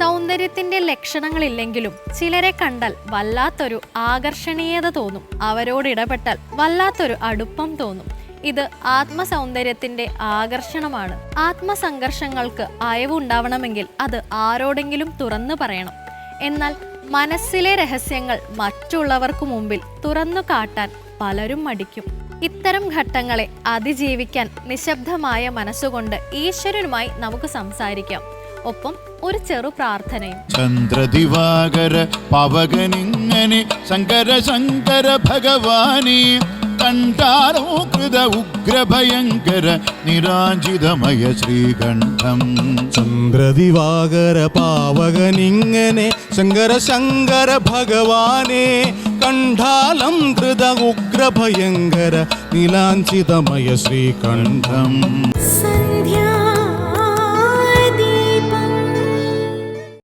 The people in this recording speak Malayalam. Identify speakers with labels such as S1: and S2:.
S1: സൗന്ദര്യത്തിന്റെ ലക്ഷണങ്ങളില്ലെങ്കിലും ചിലരെ കണ്ടാൽ വല്ലാത്തൊരു ആകർഷണീയത തോന്നും. അവരോട് ഇടപെട്ടാൽ വല്ലാത്തൊരു അടുപ്പം തോന്നും. ഇത് ആത്മസൗന്ദര്യത്തിന്റെ ആകർഷണമാണ്. ആത്മസംഘർഷങ്ങൾക്ക് അയവുണ്ടാവണമെങ്കിൽ അത് ആരോടെങ്കിലും തുറന്നു പറയണം. എന്നാൽ മനസ്സിലെ രഹസ്യങ്ങൾ മറ്റുള്ളവർക്ക് മുമ്പിൽ തുറന്നു കാട്ടാൻ പലരും മടിക്കും. ഇത്തരം ഘട്ടങ്ങളെ അതിജീവിക്കാൻ നിശബ്ദമായ മനസ്സുകൊണ്ട് ഈശ്വരനുമായി നമുക്ക് സംസാരിക്കാം. ഒപ്പം ഒരു ചെറു പ്രാർത്ഥനയും.
S2: ചന്ദ്രദിവാകര പവകനിങ്ങനെ ശങ്കര ശങ്കര ഭഗവാനെ കണ്ടാലോ കൃത ഉഗ്രഭയങ്കര നിരാഞ്ജിതമയ ശ്രീകണ്ഠം.
S3: ചന്ദ്രദിവാകര പാവകനിങ്ങനെ ശങ്കര ശങ്കര ഭഗവാനെ കണ്ഠാലം കൃത ഉഗ്രഭയങ്കര നിലാഞ്ചിതമയ ശ്രീകണ്ഠം.